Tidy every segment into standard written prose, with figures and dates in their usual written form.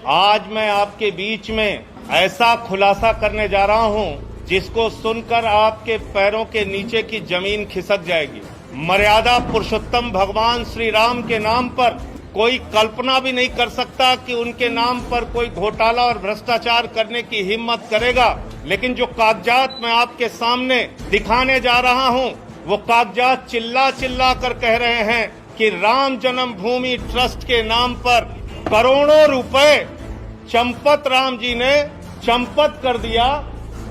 आज मैं आपके बीच में ऐसा खुलासा करने जा रहा हूं जिसको सुनकर आपके पैरों के नीचे की जमीन खिसक जाएगी। मर्यादा पुरुषोत्तम भगवान श्री राम के नाम पर कोई कल्पना भी नहीं कर सकता कि उनके नाम पर कोई घोटाला और भ्रष्टाचार करने की हिम्मत करेगा। लेकिन जो कागजात मैं आपके सामने दिखाने जा रहा हूं, वो कागजात चिल्ला चिल्ला कर कह रहे हैं कि राम जन्मभूमि ट्रस्ट के नाम पर करोड़ों रुपए चंपत राम जी ने चंपत कर दिया।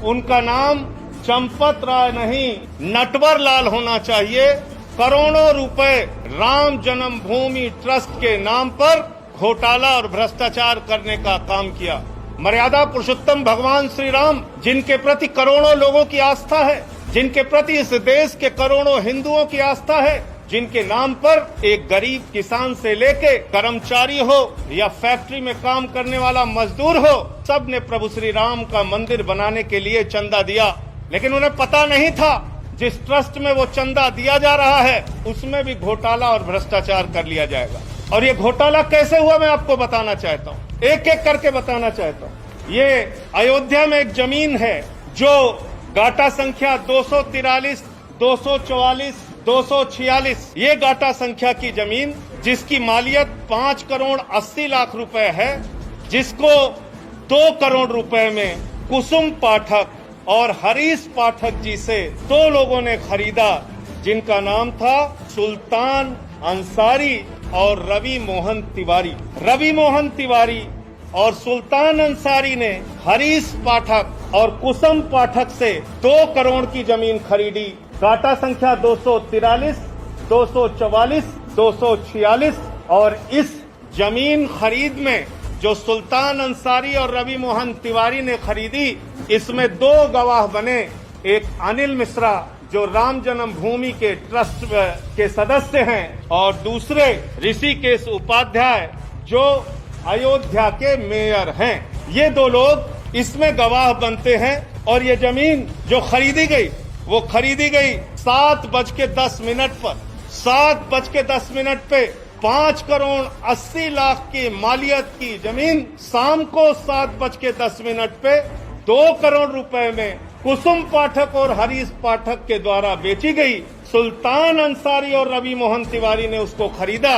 उनका नाम चंपत राय नहीं, नटवर लाल होना चाहिए। करोड़ों रुपए राम जन्मभूमि ट्रस्ट के नाम पर घोटाला और भ्रष्टाचार करने का काम किया। मर्यादा पुरुषोत्तम भगवान श्री राम, जिनके प्रति करोड़ों लोगों की आस्था है, जिनके प्रति इस देश के करोड़ों हिंदुओं की आस्था है, जिनके नाम पर एक गरीब किसान से लेके कर्मचारी हो या फैक्ट्री में काम करने वाला मजदूर हो, सब ने प्रभु श्री राम का मंदिर बनाने के लिए चंदा दिया। लेकिन उन्हें पता नहीं था जिस ट्रस्ट में वो चंदा दिया जा रहा है उसमें भी घोटाला और भ्रष्टाचार कर लिया जाएगा। और ये घोटाला कैसे हुआ मैं आपको बताना चाहता हूँ, एक एक करके बताना चाहता हूँ। ये अयोध्या में एक जमीन है जो गाटा संख्या 243, 244, 246, ये गाटा संख्या की जमीन जिसकी मालियत 5 करोड़ 80 लाख रुपए है, जिसको 2 करोड़ रुपए में कुसुम पाठक और हरीश पाठक जी से 2 लोगों ने खरीदा, जिनका नाम था सुल्तान अंसारी और रवि मोहन तिवारी। रवि मोहन तिवारी और सुल्तान अंसारी ने हरीश पाठक और कुसुम पाठक से 2 करोड़ की जमीन खरीदी। गाटा संख्या 243, 244, 246 और इस जमीन खरीद में जो सुल्तान अंसारी और रवि मोहन तिवारी ने खरीदी, इसमें 2 गवाह बने। एक अनिल मिश्रा जो राम जन्मभूमि के ट्रस्ट के सदस्य हैं और दूसरे ऋषिकेश उपाध्याय जो अयोध्या के मेयर हैं। ये 2 लोग इसमें गवाह बनते हैं। और ये जमीन जो खरीदी गई वो खरीदी गई 7:10 पर। 7:10 पे 5 करोड़ 80 लाख की मालियत की जमीन शाम को 7:10 पे 2 करोड़ रुपए में कुसुम पाठक और हरीश पाठक के द्वारा बेची गई। सुल्तान अंसारी और रवि मोहन तिवारी ने उसको खरीदा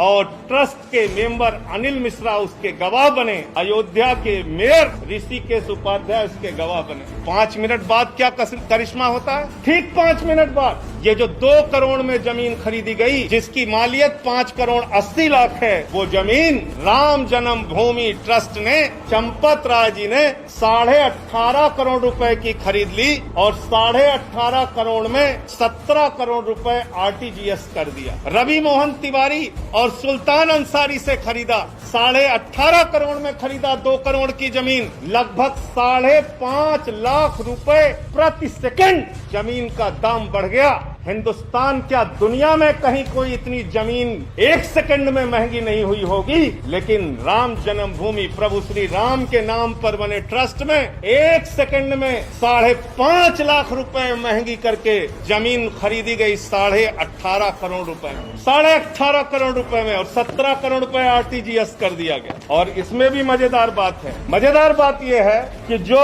और ट्रस्ट के मेंबर अनिल मिश्रा उसके गवाह बने। अयोध्या के मेयर ऋषिकेश उपाध्याय उसके गवाह बने। 5 मिनट बाद क्या करिश्मा होता है? ठीक 5 मिनट बाद ये जो 2 करोड़ में जमीन खरीदी गई जिसकी मालियत 5 करोड़ 80 लाख है, वो जमीन राम जन्मभूमि ट्रस्ट ने चंपत राय जी ने 18.5 करोड़ रुपए की खरीद ली और 18.5 करोड़ में 17 करोड़ रुपए RTGS कर दिया। रवि मोहन तिवारी और सुल्तान अंसारी से खरीदा 18.5 करोड़ में खरीदा 2 करोड़ की जमीन, लगभग 5.5 लाख रुपए प्रति सेकंड जमीन का दाम बढ़ गया। हिंदुस्तान क्या दुनिया में कहीं कोई इतनी जमीन 1 सेकंड में महंगी नहीं हुई होगी, लेकिन राम जन्मभूमि प्रभु श्री राम के नाम पर बने ट्रस्ट में 1 सेकंड में 5.5 लाख रुपए महंगी करके जमीन खरीदी गई 18.5 करोड़ रुपए में। 18.5 करोड़ रुपए में और 17 करोड़ रुपए RTGS कर दिया गया। और इसमें भी मजेदार बात है। मजेदार बात यह है कि जो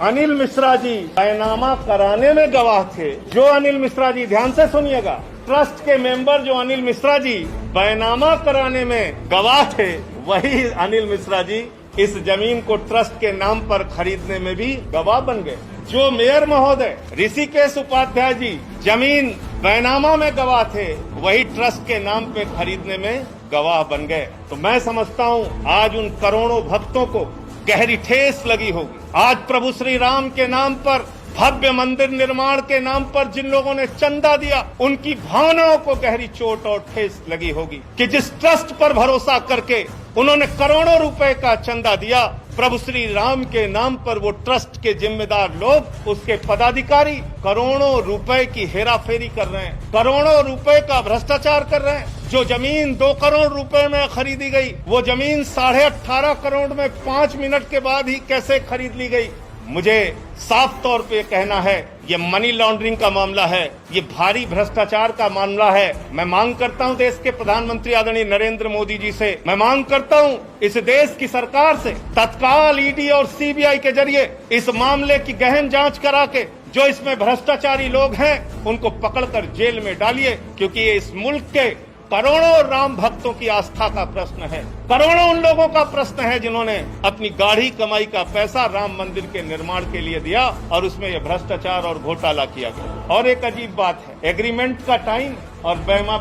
अनिल मिश्रा जी बैनामा कराने में गवाह थे, जो अनिल मिश्रा जी, ध्यान से सुनिएगा, ट्रस्ट के मेंबर जो अनिल मिश्रा जी बैनामा कराने में गवाह थे, वही अनिल मिश्रा जी इस जमीन को ट्रस्ट के नाम पर खरीदने में भी गवाह बन गए। जो मेयर महोदय ऋषिकेश उपाध्याय जी जमीन बैनामा में गवाह थे, वही ट्रस्ट के नाम पे खरीदने में गवाह बन गए। तो मैं समझता हूँ आज उन करोड़ों भक्तों को गहरी ठेस लगी होगी। आज प्रभु श्री राम के नाम पर, भव्य मंदिर निर्माण के नाम पर जिन लोगों ने चंदा दिया, उनकी भावनाओं को गहरी चोट और ठेस लगी होगी कि जिस ट्रस्ट पर भरोसा करके उन्होंने करोड़ों रुपए का चंदा दिया, प्रभु श्री राम के नाम पर वो ट्रस्ट के जिम्मेदार लोग, उसके पदाधिकारी करोड़ों रुपए की हेराफेरी कर रहे हैं, करोड़ों रुपए का भ्रष्टाचार कर रहे हैं। जो जमीन 2 करोड़ रुपए में खरीदी गई, वो जमीन 18.5 करोड़ में 5 मिनट के बाद ही कैसे खरीद ली गई? मुझे साफ तौर पे कहना है ये मनी लॉन्ड्रिंग का मामला है, ये भारी भ्रष्टाचार का मामला है। मैं मांग करता हूं देश के प्रधानमंत्री आदरणीय नरेंद्र मोदी जी से, मैं मांग करता हूं इस देश की सरकार से, तत्काल ईडी और सीबीआई के जरिए इस मामले की गहन जांच करा के जो इसमें भ्रष्टाचारी लोग हैं उनको पकड़कर जेल में डालिए, क्योंकि ये इस मुल्क के करोड़ों राम भक्तों की आस्था का प्रश्न है, करोड़ों उन लोगों का प्रश्न है जिन्होंने अपनी गाढ़ी कमाई का पैसा राम मंदिर के निर्माण के लिए दिया और उसमें यह भ्रष्टाचार और घोटाला किया गया। और एक अजीब बात है, एग्रीमेंट का टाइम और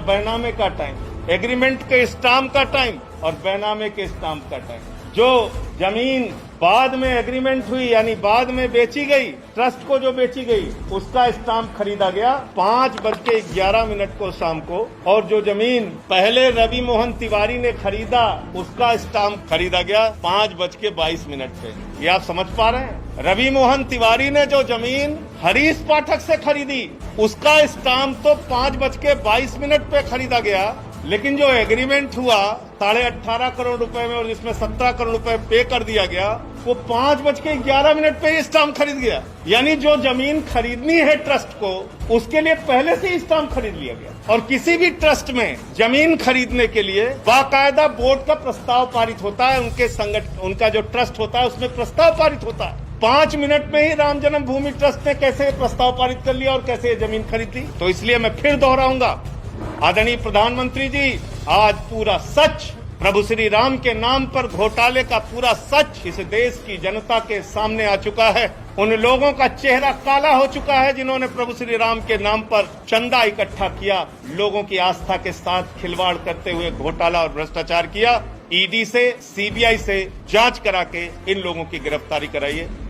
बैनामे का टाइम, एग्रीमेंट के स्टाम्प का टाइम और बैनामे के स्टाम्प का टाइम। जो जमीन बाद में एग्रीमेंट हुई यानी बाद में बेची गई, ट्रस्ट को जो बेची गई उसका स्टाम्प खरीदा गया 5:11 को शाम को, और जो जमीन पहले रवि मोहन तिवारी ने खरीदा उसका स्टाम्प खरीदा गया 5:22 पे। ये आप समझ पा रहे हैं? रवि मोहन तिवारी ने जो जमीन हरीश पाठक से खरीदी उसका स्टाम्प तो 5:22 पे खरीदा गया, लेकिन जो एग्रीमेंट हुआ 18.5 करोड़ रुपए में और जिसमें 17 करोड़ रुपए पे कर दिया गया, वो 5:11 पे स्टाम्प खरीद गया। यानी जो जमीन खरीदनी है ट्रस्ट को, उसके लिए पहले से ही स्टाम्प खरीद लिया गया। और किसी भी ट्रस्ट में जमीन खरीदने के लिए बाकायदा बोर्ड का प्रस्ताव पारित होता है, उनका जो ट्रस्ट होता है उसमें प्रस्ताव पारित होता है। 5 मिनट में ही राम जन्मभूमि ट्रस्ट ने कैसे प्रस्ताव पारित कर लिया और कैसे जमीन खरीद ली। तो इसलिए मैं फिर दोहराऊंगा, आदरणीय प्रधानमंत्री जी, आज पूरा सच, प्रभु श्री राम के नाम पर घोटाले का पूरा सच इस देश की जनता के सामने आ चुका है। उन लोगों का चेहरा काला हो चुका है जिन्होंने प्रभु श्री राम के नाम पर चंदा इकट्ठा किया, लोगों की आस्था के साथ खिलवाड़ करते हुए घोटाला और भ्रष्टाचार किया। ईडी से, सीबीआई से जांच करा के इन लोगों की गिरफ्तारी कराइए।